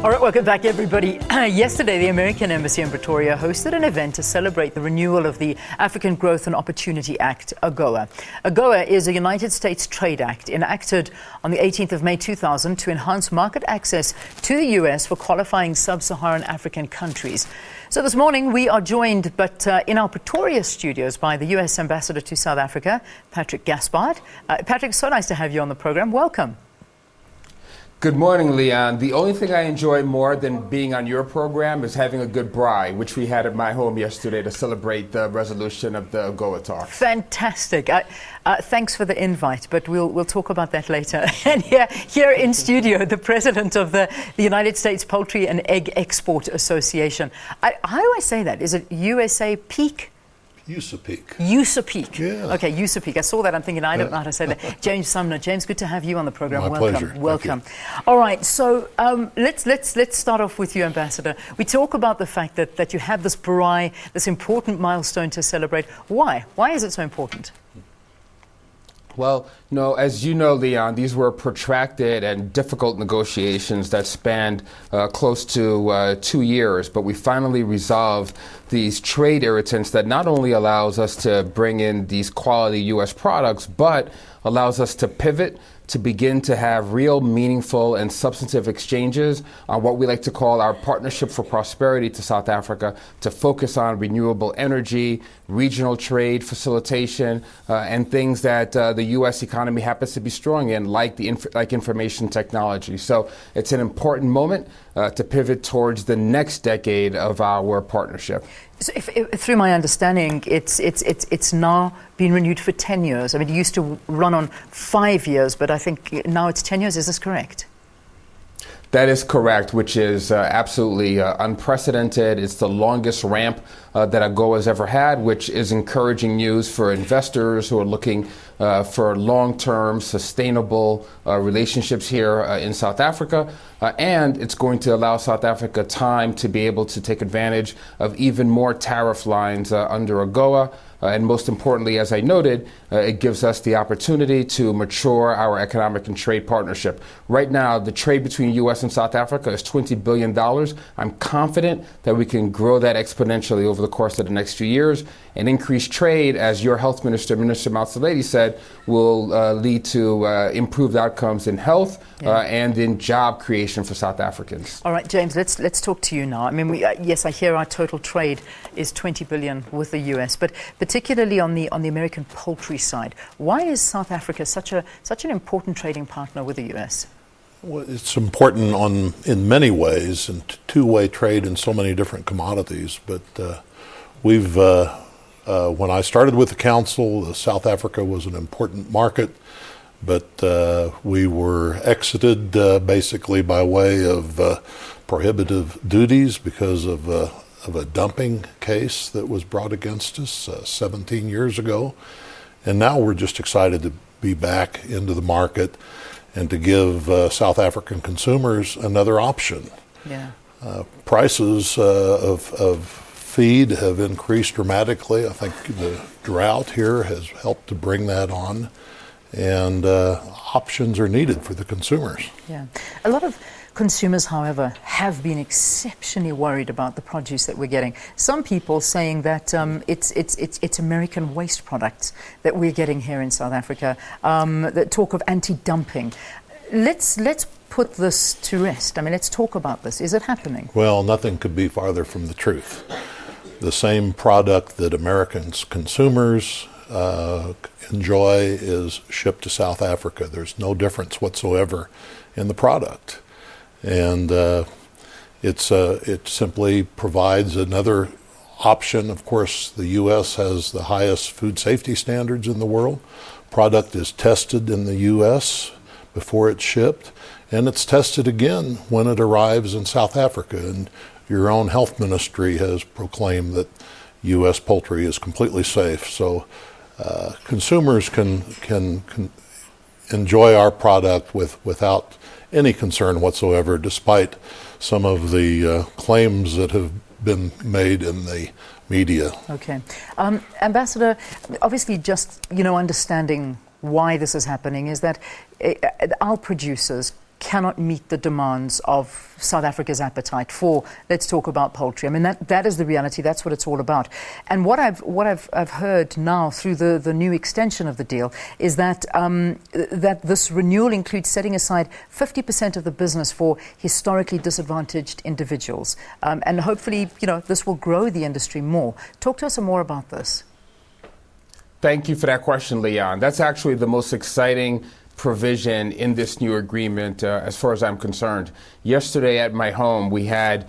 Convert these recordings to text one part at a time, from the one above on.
All right, welcome back, everybody. Yesterday, the American Embassy in Pretoria hosted an event to celebrate the renewal of the African Growth and Opportunity Act, AGOA. AGOA is a United States Trade Act enacted on the 18th of May 2000 to enhance market access to the U.S. for qualifying Sub-Saharan African countries. So this morning, we are joined, in our Pretoria studios, by the U.S. Ambassador to South Africa, Patrick Gaspard. Patrick, so nice to have you on the program. Welcome. Good morning, Leon. The only thing I enjoy more than being on your program is having a good braai, which we had at my home yesterday to celebrate the resolution of the AGOA talk. Fantastic. Thanks for the invite, but we'll talk about that later. And here in studio, the president of the United States Poultry and Egg Export Association. How do I say that? Is it USAPEEC? USAPEEC. USAPEEC. Yeah. Okay, USAPEEC. I saw that. I'm thinking, I don't know how to say that. James Sumner. James, good to have you on the program. My Welcome. pleasure. Welcome. All right. So let's start off with you, Ambassador. We talk about the fact that you have this braai, this important milestone to celebrate. Why? Why is it so important? Well, as you know, Leon, these were protracted and difficult negotiations that spanned close to 2 years, but we finally resolved these trade irritants that not only allows us to bring in these quality U.S. products, but allows us to pivot to begin to have real, meaningful, and substantive exchanges on what we like to call our Partnership for Prosperity to South Africa, to focus on renewable energy, regional trade facilitation, and things that the U.S. economy happens to be strong in, like information technology. So it's an important moment to pivot towards the next decade of our partnership. So through my understanding, it's now been renewed for 10 years. I mean, it used to run on 5 years, but I think now it's 10 years. Is this correct? That is correct, which is absolutely unprecedented. It's the longest ramp that AGOA has ever had, which is encouraging news for investors who are looking for long-term, sustainable relationships here in South Africa. And it's going to allow South Africa time to be able to take advantage of even more tariff lines under AGOA. And most importantly, as I noted, it gives us the opportunity to mature our economic and trade partnership. Right now, the trade between U.S. and South Africa is $20 billion. I'm confident that we can grow that exponentially over the course of the next few years. And increased trade, as your health minister, Minister Motsoaledi, said, will lead to improved outcomes in health and in job creation for South Africans. All right, James, let's talk to you now. I mean, yes, I hear our total trade is $20 billion with the U.S., but particularly on the American poultry side, why is South Africa such an important trading partner with the U.S.? Well, it's important in many ways, and two-way trade in so many different commodities. But when I started with the council, South Africa was an important market, but we were exited basically by way of prohibitive duties because of a dumping case that was brought against us 17 years ago. And now we're just excited to be back into the market and to give South African consumers another option. Yeah. Prices of feed have increased dramatically. I think the drought here has helped to bring that on, and options are needed for the consumers. Yeah. A lot of consumers, however, have been exceptionally worried about the produce that we're getting. Some people saying that it's American waste products that we're getting here in South Africa. The talk of anti-dumping. Let's put this to rest. I mean, let's talk about this. Is it happening? Well, nothing could be farther from the truth. The same product that American consumers enjoy is shipped to South Africa. There's no difference whatsoever in the product. And it simply provides another option. Of course, the U.S. has the highest food safety standards in the world. Product is tested in the U.S. before it's shipped, and it's tested again when it arrives in South Africa. And your own health ministry has proclaimed that U.S. poultry is completely safe. So consumers can enjoy our product without any concern whatsoever, despite some of the claims that have been made in the media. Okay. Ambassador, obviously just, understanding why this is happening is that our producers cannot meet the demands of South Africa's appetite for, let's talk about poultry. I mean, that is the reality. That's what it's all about. And what I've heard now through the new extension of the deal is that that this renewal includes setting aside 50% of the business for historically disadvantaged individuals. And hopefully, this will grow the industry more. Talk to us some more about this. Thank you for that question, Leon. That's actually the most exciting provision in this new agreement as far as I'm concerned. Yesterday at my home, we had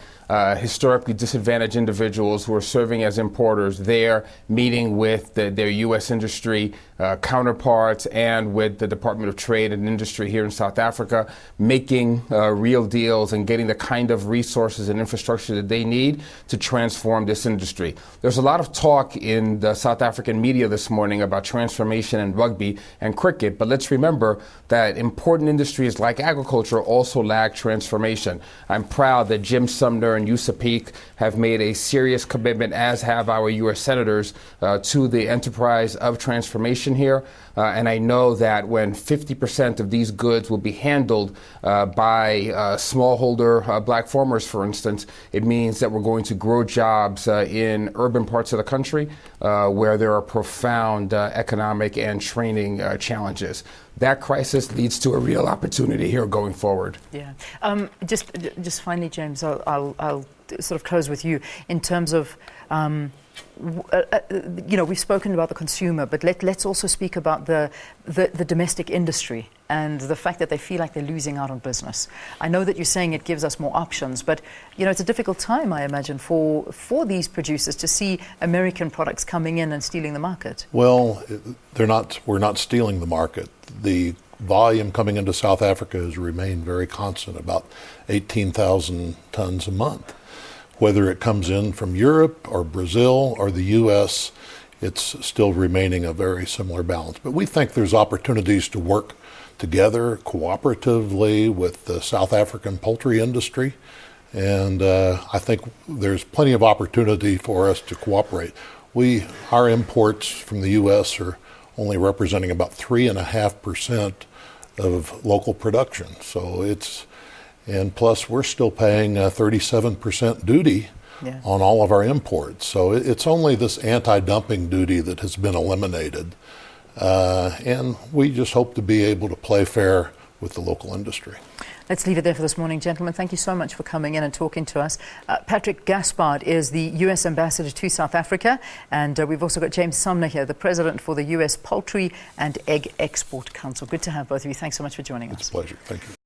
historically disadvantaged individuals who are serving as importers there, meeting with their U.S. industry counterparts and with the Department of Trade and Industry here in South Africa, making real deals and getting the kind of resources and infrastructure that they need to transform this industry. There's a lot of talk in the South African media this morning about transformation in rugby and cricket, but let's remember that important industries like agriculture also lack transformation. I'm proud that Jim Sumner and USAPEEC have made a serious commitment, as have our U.S. senators, to the enterprise of transformation here. And I know that when 50% of these goods will be handled by smallholder black farmers, for instance, it means that we're going to grow jobs in urban parts of the country where there are profound economic and training challenges. That crisis leads to a real opportunity here going forward. Yeah. Just finally, James, I'll sort of close with you in terms of, we've spoken about the consumer, but let's also speak about the domestic industry and the fact that they feel like they're losing out on business. I know that you're saying it gives us more options, but it's a difficult time, I imagine, for these producers to see American products coming in and stealing the market. Well, we're not stealing the market. The volume coming into South Africa has remained very constant, about 18,000 tons a month. Whether it comes in from Europe or Brazil or the U.S., it's still remaining a very similar balance. But we think there's opportunities to work together cooperatively with the South African poultry industry. And I think there's plenty of opportunity for us to cooperate. Our imports from the U.S. are only representing about 3.5% of local production. And plus we're still paying 37% duty on all of our imports. So it's only this anti-dumping duty that has been eliminated. And we just hope to be able to play fair with the local industry. Let's leave it there for this morning, gentlemen. Thank you so much for coming in and talking to us. Patrick Gaspard is the U.S. Ambassador to South Africa, and we've also got James Sumner here, the President for the U.S. Poultry and Egg Export Council. Good to have both of you. Thanks so much for joining us. It's a pleasure. Thank you.